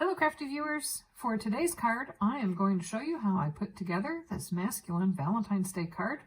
Hello crafty viewers! For today's card, I am going to show you how I put together this masculine Valentine's Day card.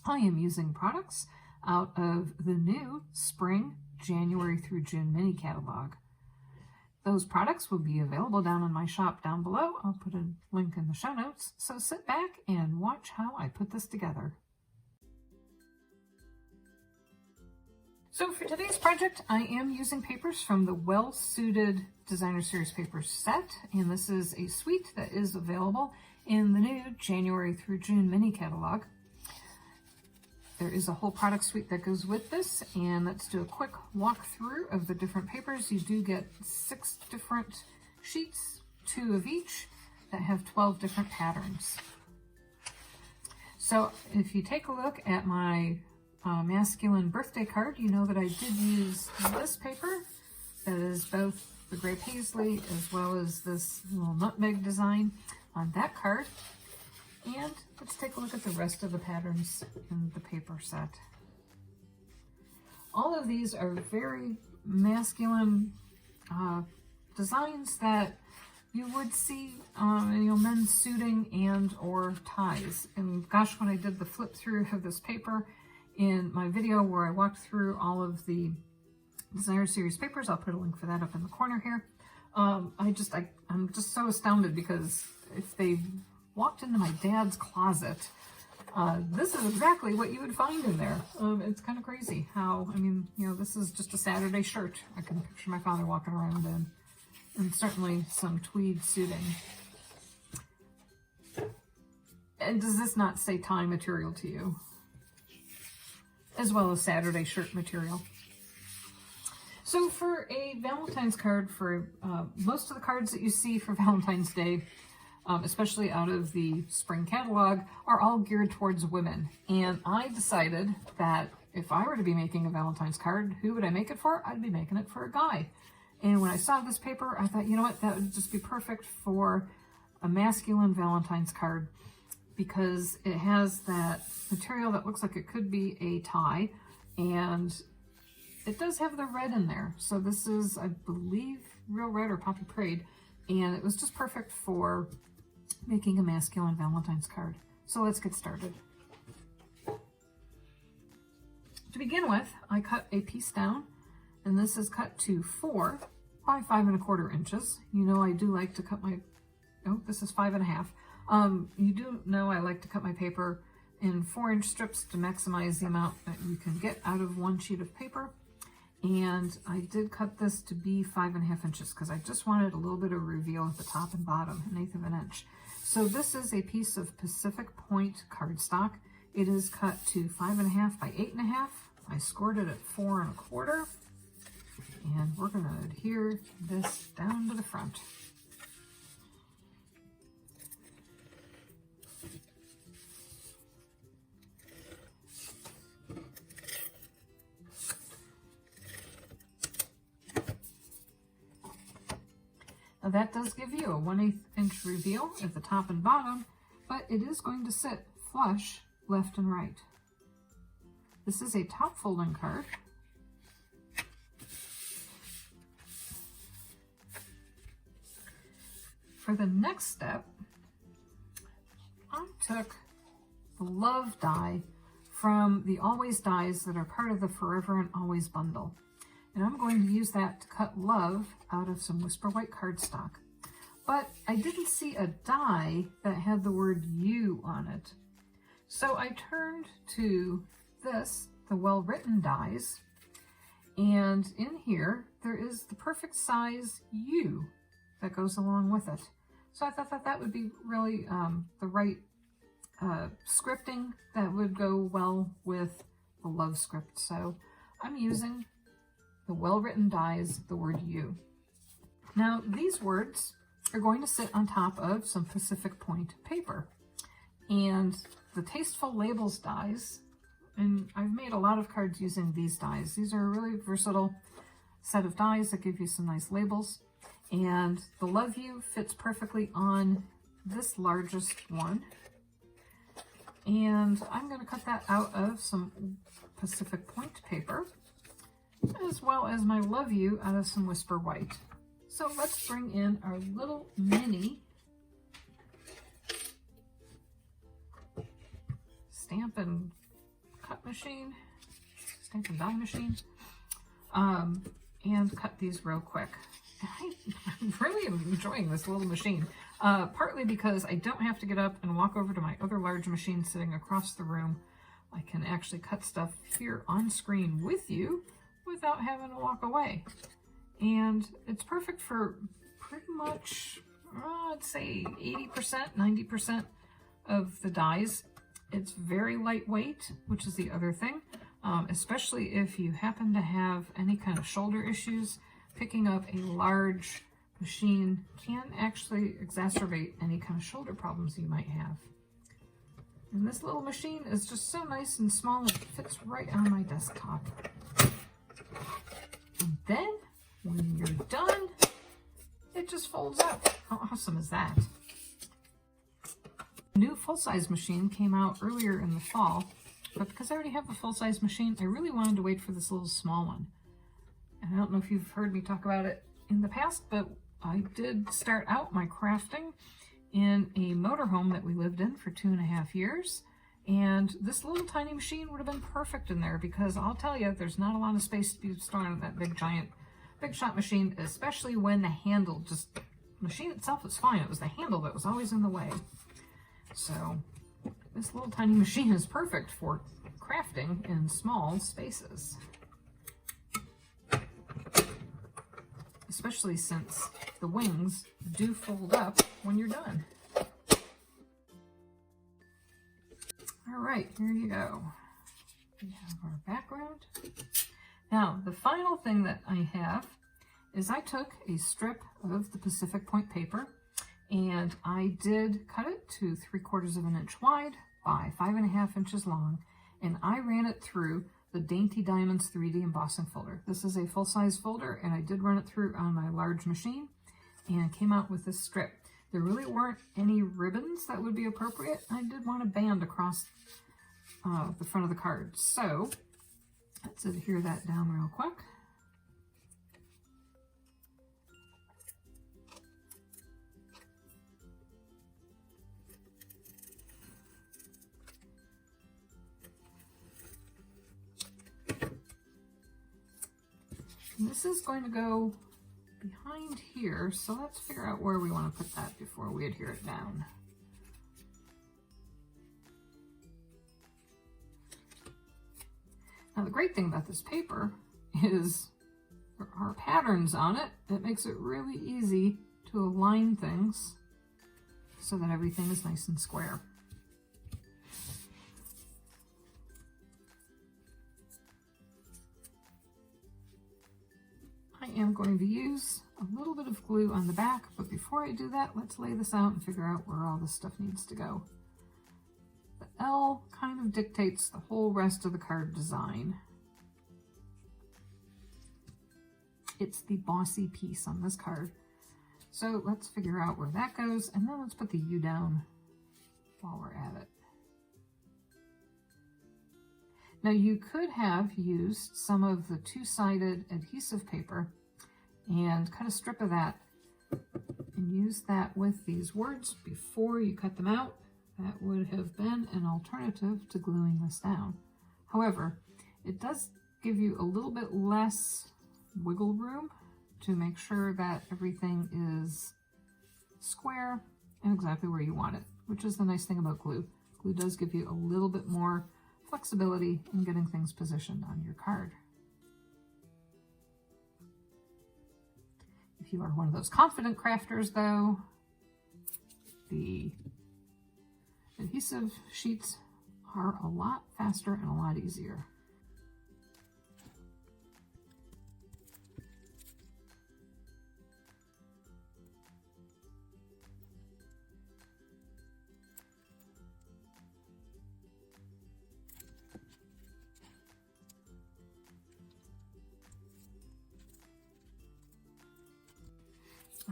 I am using products out of the new Spring, January through June mini catalog. Those products will be available down in my shop down below. I'll put a link in the show notes, so sit back and watch how I put this together. So for today's project, I am using papers from the Well Suited Designer Series Papers set, and this is a suite that is available in the new January through June mini catalog. There is a whole product suite that goes with this, and let's do a quick walkthrough of the different papers. You do get 6 different sheets, 2 of each, that have 12 different patterns. So if you take a look at my masculine birthday card, you know that I did use this paper that is both the gray paisley as well as this little nutmeg design on that card. And let's take a look at the rest of the patterns in the paper set. All of these are very masculine designs that you would see men suiting and or ties. And gosh, when I did the flip through of this paper in my video where I walked through all of the Designer Series papers, I'll put a link for that up in the corner here. I'm just so astounded, because if they walked into my dad's closet, this is exactly what you would find in there. It's kind of crazy how, this is just a Saturday shirt. I can picture my father walking around in, and certainly some tweed suiting. And does this not say tie material to you? As well as Saturday shirt material. So for a Valentine's card, for most of the cards that you see for Valentine's Day, especially out of the spring catalog, are all geared towards women. And I decided that if I were to be making a Valentine's card, who would I make it for? I'd be making it for a guy. And when I saw this paper, I thought, you know what, that would just be perfect for a masculine Valentine's card, because it has that material that looks like it could be a tie, and it does have the red in there. So this is, I believe, real red or poppy prade, and it was just perfect for making a masculine Valentine's card. So let's get started. To begin with, I cut a piece down, and this is cut to 4 by 5 1/4 inches. You know I do like to cut my, this is 5 1/2. You do know I like to cut my paper in 4-inch strips to maximize the amount that you can get out of one sheet of paper. And I did cut this to be 5 1/2 inches because I just wanted a little bit of reveal at the top and bottom, 1/8 of an inch. So this is a piece of Pacific Point cardstock. It is cut to 5 1/2 by 8 1/2. I scored it at 4 1/4. And we're going to adhere this down to the front. Now that does give you a 1/8 inch reveal at the top and bottom, but it is going to sit flush left and right. This is a top folding card. For the next step, I took the love die from the Always dies that are part of the Forever and Always bundle. And I'm going to use that to cut love out of some Whisper White cardstock. But I didn't see a die that had the word you on it. So I turned to this, the Well Written dies, and in here there is the perfect size U that goes along with it. So I thought that would be really the right scripting that would go well with the love script. So I'm using the Well Written dies, the word you. Now these words are going to sit on top of some Pacific Point paper. And the Tasteful Labels dies, and I've made a lot of cards using these dies. These are a really versatile set of dies that give you some nice labels. And the Love You fits perfectly on this largest one. And I'm going to cut that out of some Pacific Point paper, as well as my Love You out of some Whisper White. So let's bring in our little mini stamp and cut machine, stamp and die machine, and cut these real quick. I'm really enjoying this little machine, partly because I don't have to get up and walk over to my other large machine sitting across the room. I can actually cut stuff here on screen with you without having to walk away. And it's perfect for pretty much, I'd say 80%, 90% of the dies. It's very lightweight, which is the other thing, especially if you happen to have any kind of shoulder issues. Picking up a large machine can actually exacerbate any kind of shoulder problems you might have. And this little machine is just so nice and small, it fits right on my desktop. And then, when you're done, it just folds up. How awesome is that? A new full-size machine came out earlier in the fall, but because I already have a full-size machine, I really wanted to wait for this little small one. And I don't know if you've heard me talk about it in the past, but I did start out my crafting in a motorhome that we lived in for 2.5 years. And this little tiny machine would have been perfect in there because I'll tell you, there's not a lot of space to be storing in that big shot machine, especially when the handle the machine itself is fine. It was the handle that was always in the way. So this little tiny machine is perfect for crafting in small spaces. Especially since the wings do fold up when you're done. All right, here you go. We have our background. Now, the final thing that I have is I took a strip of the Pacific Point paper and I did cut it to 3/4 of an inch wide by 5.5 inches long, and I ran it through the Dainty Diamonds 3D embossing folder. This is a full-size folder, and I did run it through on my large machine and came out with this strip. There really weren't any ribbons that would be appropriate. I did want a band across the front of the card. So let's adhere that down real quick. And this is going to go behind here, so let's figure out where we want to put that before we adhere it down. Now the great thing about this paper is there are patterns on it. It makes it really easy to align things so that everything is nice and square. I am going to use a little bit of glue on the back, but before I do that, let's lay this out and figure out where all this stuff needs to go. The L kind of dictates the whole rest of the card design. It's the bossy piece on this card. So let's figure out where that goes, and then let's put the U down while we're at it. Now you could have used some of the two-sided adhesive paper and cut a strip of that and use that with these words before you cut them out. That would have been an alternative to gluing this down. However, it does give you a little bit less wiggle room to make sure that everything is square and exactly where you want it, which is the nice thing about glue. Glue does give you a little bit more flexibility in getting things positioned on your card. If you are one of those confident crafters, though, the adhesive sheets are a lot faster and a lot easier.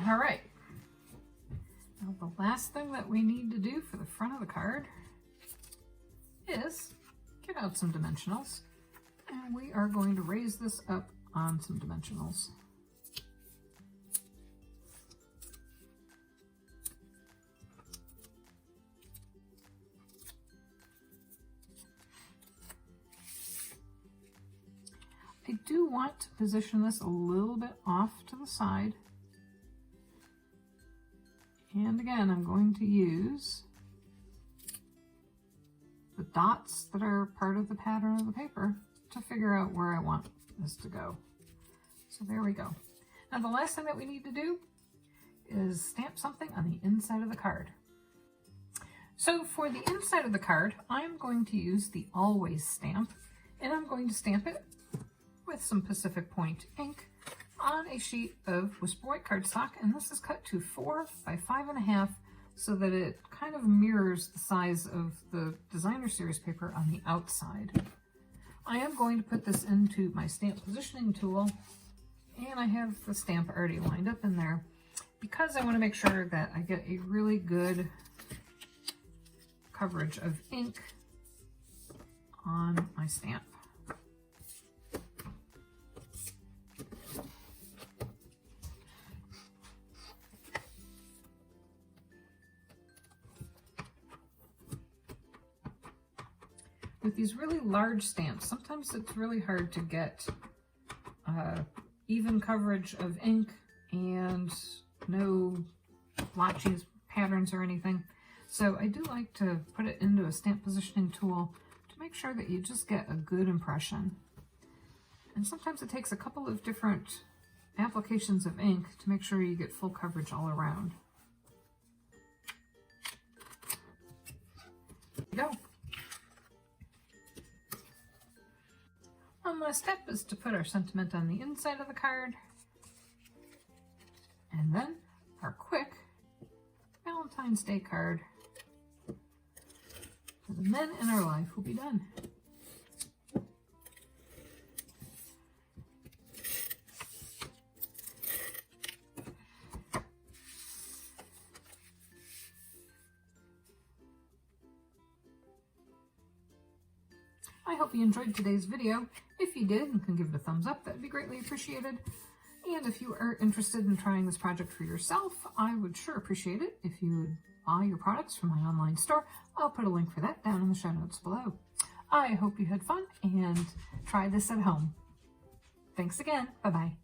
All right, now the last thing that we need to do for the front of the card is get out some dimensionals, and we are going to raise this up on some dimensionals. want to position this a little bit off to the side. And again, I'm going to use the dots that are part of the pattern of the paper to figure out where I want this to go. So there we go. Now the last thing that we need to do is stamp something on the inside of the card. So for the inside of the card, I'm going to use the Always stamp, and I'm going to stamp it with some Pacific Point ink on a sheet of Whisper White cardstock, and this is cut to 4 by 5.5 so that it kind of mirrors the size of the Designer Series paper on the outside. I am going to put this into my stamp positioning tool, and I have the stamp already lined up in there because I want to make sure that I get a really good coverage of ink on my stamp. With these really large stamps, sometimes it's really hard to get even coverage of ink and no blotches, patterns, or anything. So I do like to put it into a stamp positioning tool to make sure that you just get a good impression. And sometimes it takes a couple of different applications of ink to make sure you get full coverage all around. There you go. One last step is to put our sentiment on the inside of the card, and then our quick Valentine's Day card for the men in our life will be done. I hope you enjoyed today's video. If you did and can give it a thumbs up, that would be greatly appreciated. And if you are interested in trying this project for yourself, I would sure appreciate it if you would buy your products from my online store. I'll put a link for that down in the show notes below. I hope you had fun and try this at home. Thanks again. Bye-bye.